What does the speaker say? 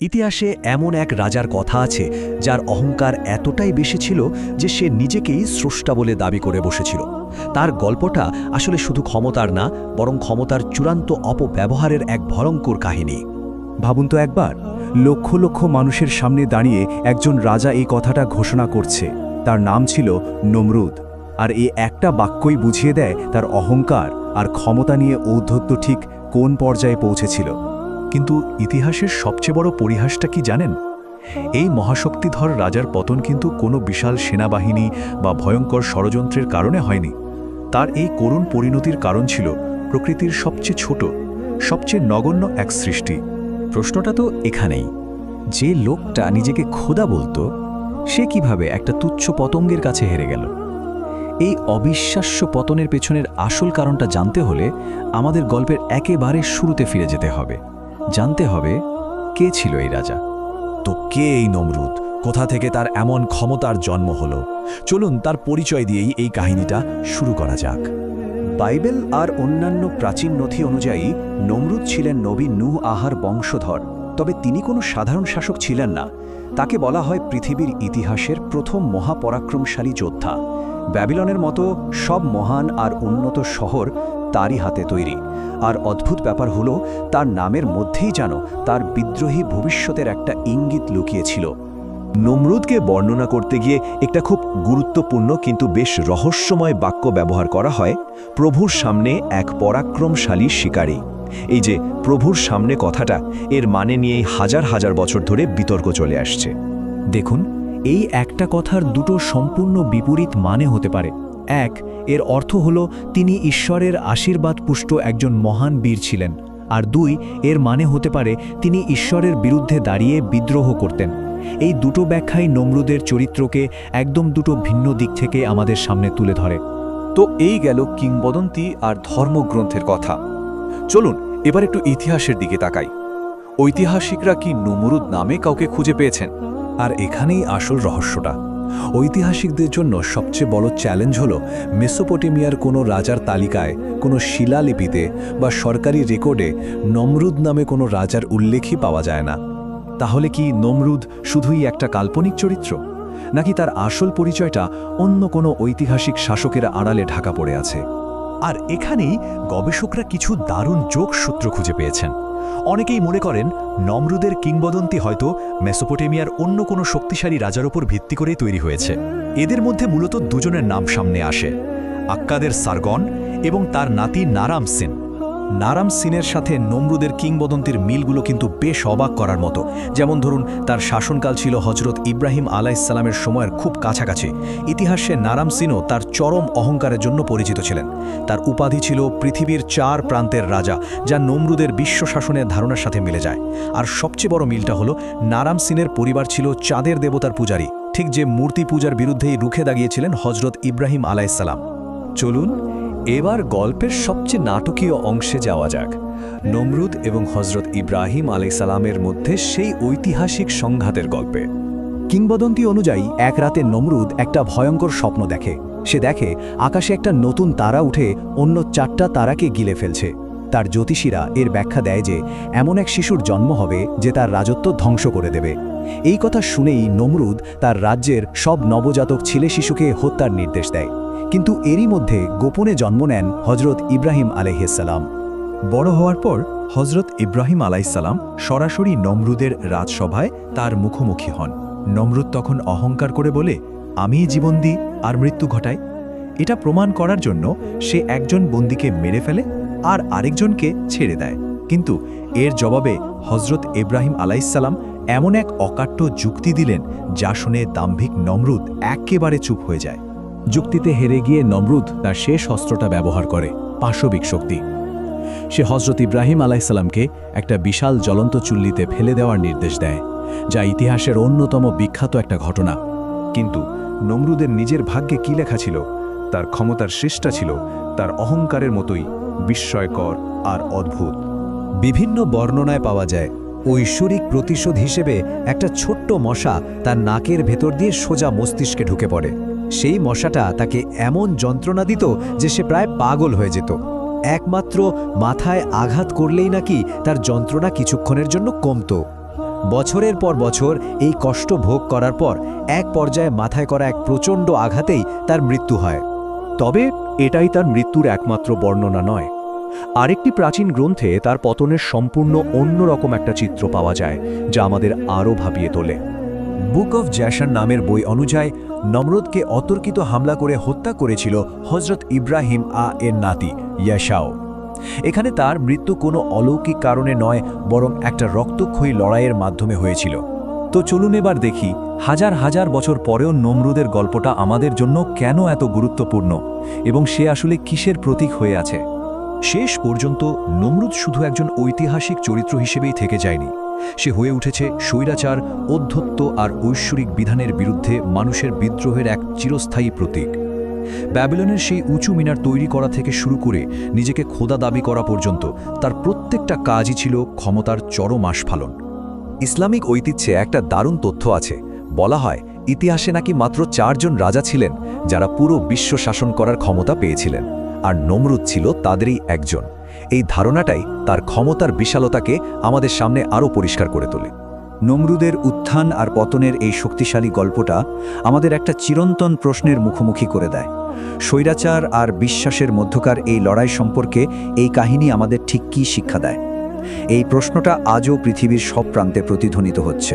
ইতিহাসে এমন এক রাজার কথা আছে যার অহংকার এতটাই বেশি ছিল যে সে নিজেকেই স্রষ্টা বলে দাবি করে বসেছিল। তার গল্পটা আসলে শুধু ক্ষমতার না, বরং ক্ষমতার চূড়ান্ত অপব্যবহারের এক ভয়ঙ্কর কাহিনী। ভাবুন তো একবার, লক্ষ লক্ষ মানুষের সামনে দাঁড়িয়ে একজন রাজা এই কথাটা ঘোষণা করছে। তার নাম ছিল নমরুদ। আর এই একটা বাক্যই বুঝিয়ে দেয় তার অহংকার আর ক্ষমতা নিয়ে ঔদ্ধত্য ঠিক কোন পর্যায়ে পৌঁছেছিল। কিন্তু ইতিহাসের সবচেয়ে বড় পরিহাসটা কি জানেন? এই মহাশক্তিধর রাজার পতন কিন্তু কোনো বিশাল সেনাবাহিনী বা ভয়ঙ্কর ষড়যন্ত্রের কারণে হয়নি। তার এই করুণ পরিণতির কারণ ছিল প্রকৃতির সবচেয়ে ছোট, সবচেয়ে নগণ্য এক সৃষ্টি। প্রশ্নটা তো এখানেই, যে লোকটা নিজেকে খোদা বলতো, সে কিভাবে একটা তুচ্ছ পতঙ্গের কাছে হেরে গেল? এই অবিশ্বাস্য পতনের পেছনের আসল কারণটা জানতে হলে আমাদের গল্পের একেবারে শুরুতে ফিরে যেতে হবে। জানতে হবে কে ছিল এই রাজা। তো কে এই নমরুদ? কোথা থেকে তার এমন ক্ষমতার জন্ম হলো? চলুন তার পরিচয় দিয়েই এই কাহিনীটা শুরু করা যাক। বাইবেল আর অন্যান্য প্রাচীন নথি অনুযায়ী নমরুদ ছিলেন নবী নূহ আহার বংশধর। তবে তিনি কোনো সাধারণ শাসক ছিলেন না। তাকে বলা হয় পৃথিবীর ইতিহাসের প্রথম মহাপরাক্রমশালী যোদ্ধা। ব্যাবিলনের মতো সব মহান আর উন্নত শহর তারই হাতে তৈরি। আর অদ্ভুত ব্যাপার হলো, তার নামের মধ্যেই যেন তার বিদ্রোহী ভবিষ্যতের একটা ইঙ্গিত লুকিয়েছিল। নমরুদকে বর্ণনা করতে গিয়ে একটা খুব গুরুত্বপূর্ণ কিন্তু বেশ রহস্যময় বাক্য ব্যবহার করা হয়, প্রভুর সামনে এক পরাক্রমশালী শিকারী। এই যে প্রভুর সামনে কথাটা, এর মানে নিয়েই হাজার হাজার বছর ধরে বিতর্ক চলে আসছে। দেখুন, এই একটা কথার দুটো সম্পূর্ণ বিপরীত মানে হতে পারে। এক, এর অর্থ হল তিনি ঈশ্বরের আশীর্বাদ পুষ্ট একজন মহান বীর ছিলেন। আর দুই, এর মানে হতে পারে তিনি ঈশ্বরের বিরুদ্ধে দাঁড়িয়ে বিদ্রোহ করতেন। এই দুটো ব্যাখ্যাই নমরুদের চরিত্রকে একদম দুটো ভিন্ন দিক থেকে আমাদের সামনে তুলে ধরে। তো এই গেল কিংবদন্তি আর ধর্মগ্রন্থের কথা। চলুন এবার একটু ইতিহাসের দিকে তাকাই। ঐতিহাসিকরা কি নমরুদ নামে কাউকে খুঁজে পেয়েছেন? আর এখানেই আসল রহস্যটা। ঐতিহাসিকদের জন্য সবচেয়ে বড় চ্যালেঞ্জ হল, মেসোপটেমিয়ার কোনো রাজার তালিকায়, কোনো শিলালিপিতে বা সরকারি রেকর্ডে নমরুদ নামে কোনো রাজার উল্লেখই পাওয়া যায় না। তাহলে কি নমরুদ শুধুই একটা কাল্পনিক চরিত্র, নাকি তার আসল পরিচয়টা অন্য কোনো ঐতিহাসিক শাসকের আড়ালে ঢাকা পড়ে আছে? আর এখানেই গবেষকরা কিছু দারুণ যোগসূত্র খুঁজে পেয়েছেন। অনেকেই মনে করেন নমরুদের কিংবদন্তি হয়তো মেসোপটেমিয়ার অন্য কোনো শক্তিশালী রাজার উপর ভিত্তি করেই তৈরি হয়েছে। এদের মধ্যে মূলত দুজনের নাম সামনে আসে, আক্কাদের সারগন এবং তার নাতি নারাম সিন। নারাম সিনের সাথে নমরুদের কিংবদন্তির মিলগুলো কিন্তু বেশ অবাক করার মতো। যেমন ধরুন, তার শাসনকাল ছিল হজরত ইব্রাহিম আলাইহিসসালামের সময়ের খুব কাছাকাছি। ইতিহাসে নারাম সিনও তার চরম অহংকারের জন্য পরিচিত ছিলেন। তার উপাধি ছিল পৃথিবীর 4 প্রান্তের রাজা, যা নমরুদের বিশ্ব শাসনের ধারণার সাথে মিলে যায়। আর সবচেয়ে বড় মিলটা হলো, নারাম সিনের পরিবার ছিল চাঁদের দেবতার পূজারী, ঠিক যে মূর্তি পূজার বিরুদ্ধেই রুখে দাঁড়িয়েছিলেন হজরত ইব্রাহিম আলাইহিসসালাম। চলুন এবার গল্পের সবচেয়ে নাটকীয় অংশে যাওয়া যাক, নমরুদ এবং হজরত ইব্রাহিম আলাইহিসসালামের মধ্যে সেই ঐতিহাসিক সংঘাতের গল্পে। কিংবদন্তি অনুযায়ী এক রাতে নমরুদ একটা ভয়ঙ্কর স্বপ্ন দেখে। সে দেখে আকাশে একটা নতুন তারা উঠে অন্য 4টা তারাকে গিলে ফেলছে। তার জ্যোতিষীরা এর ব্যাখ্যা দেয় যে এমন এক শিশুর জন্ম হবে যে তার রাজত্ব ধ্বংস করে দেবে। এই কথা শুনেই নমরুদ তার রাজ্যের সব নবজাতক ছেলে শিশুকে হত্যার নির্দেশ দেয়। কিন্তু এরই মধ্যে গোপনে জন্ম নেন হজরত ইব্রাহিম আলাইহিসসালাম। বড় হওয়ার পর হজরত ইব্রাহিম আলাইহিসসালাম সরাসরি নমরুদের রাজসভায় তার মুখোমুখি হন। নমরুদ তখন অহংকার করে বলে, আমিই জীবন দিই আর মৃত্যু ঘটাই। এটা প্রমাণ করার জন্য সে একজন বন্দীকে মেরে ফেলে আর আরেকজনকে ছেড়ে দেয়। কিন্তু এর জবাবে হজরত ইব্রাহিম আলাইহিসসালাম এমন এক অকাট্য যুক্তি দিলেন, যা শুনে দাম্ভিক নমরুদ একেবারে চুপ হয়ে যায়। যুক্তিতে হেরে গিয়ে নমরুদ তার শেষ অস্ত্রটা ব্যবহার করে, পাশবিক শক্তি। সে হজরত ইব্রাহিম আলাইহিসসালামকে একটা বিশাল জ্বলন্ত চুল্লিতে ফেলে দেওয়ার নির্দেশ দেয়, যা ইতিহাসের অন্যতম বিখ্যাত একটা ঘটনা। কিন্তু নমরুদের নিজের ভাগ্যে কি লেখা ছিল? তার ক্ষমতার শেষটা ছিল তার অহংকারের মতোই বিস্ময়কর আর অদ্ভুত। বিভিন্ন বর্ণনায় পাওয়া যায়, ঐশ্বরিক প্রতিশোধ হিসেবে একটা ছোট্ট মশা তার নাকের ভেতর দিয়ে সোজা মস্তিষ্কে ঢুকে পড়ে। সেই মশাটা তাকে এমন যন্ত্রণা দিত যে সে প্রায় পাগল হয়ে যেত। একমাত্র মাথায় আঘাত করলেই নাকি তার যন্ত্রণা কিছুক্ষণের জন্য কমত। বছরের পর বছর এই কষ্ট ভোগ করার পর এক পর্যায়ে মাথায় করা এক প্রচণ্ড আঘাতেই তার মৃত্যু হয়। তবে এটাই তার মৃত্যুর একমাত্র বর্ণনা নয়। আরেকটি প্রাচীন গ্রন্থে তার পতনের সম্পূর্ণ অন্যরকম একটা চিত্র পাওয়া যায়, যা আমাদের আরও ভাবিয়ে তোলে। বুক অফ জ্যাশন নামের বই অনুযায়ী নমরুদকে অতর্কিত হামলা করে হত্যা করেছিল হজরত ইব্রাহিম এর নাতি ইয়াশাও। এখানে তার মৃত্যু কোনো অলৌকিক কারণে নয়, বরং একটা রক্তক্ষয়ী লড়াইয়ের মাধ্যমে হয়েছিল। তো চলুন এবার দেখি হাজার হাজার বছর পরেও নমরুদের গল্পটা আমাদের জন্য কেন এত গুরুত্বপূর্ণ এবং সে আসলে কিসের প্রতীক হয়ে আছে। শেষ পর্যন্ত নমরুদ শুধু একজন ঐতিহাসিক চরিত্র হিসেবেই থেকে যায়নি, সে হয়ে উঠেছে স্বৈরাচার, অধ্যত্ব আর ঐশ্বরিক বিধানের বিরুদ্ধে মানুষের বিদ্রোহের এক চিরস্থায়ী প্রতীক। ব্যাবিলনের সেই উঁচু মিনার তৈরি করা থেকে শুরু করে নিজেকে খোদা দাবি করা পর্যন্ত তার প্রত্যেকটা কাজই ছিল ক্ষমতার চরম আস্ফালন। ইসলামিক ঐতিহ্যে একটা দারুণ তথ্য আছে। বলা হয় ইতিহাসে নাকি মাত্র 4 জন রাজা ছিলেন যারা পুরো বিশ্ব শাসন করার ক্ষমতা পেয়েছিলেন, আর নমরুদ ছিল তাদেরই একজন। এই ধারণাটাই তার ক্ষমতার বিশালতাকে আমাদের সামনে আরও পরিষ্কার করে তোলে। নমরুদের উত্থান আর পতনের এই শক্তিশালী গল্পটা আমাদের একটা চিরন্তন প্রশ্নের মুখোমুখি করে দেয়। স্বৈরাচার আর বিশ্বাসের মধ্যকার এই লড়াই সম্পর্কে এই কাহিনী আমাদের ঠিক কী শিক্ষা দেয়? এই প্রশ্নটা আজও পৃথিবীর সব প্রান্তে প্রতিধ্বনিত হচ্ছে।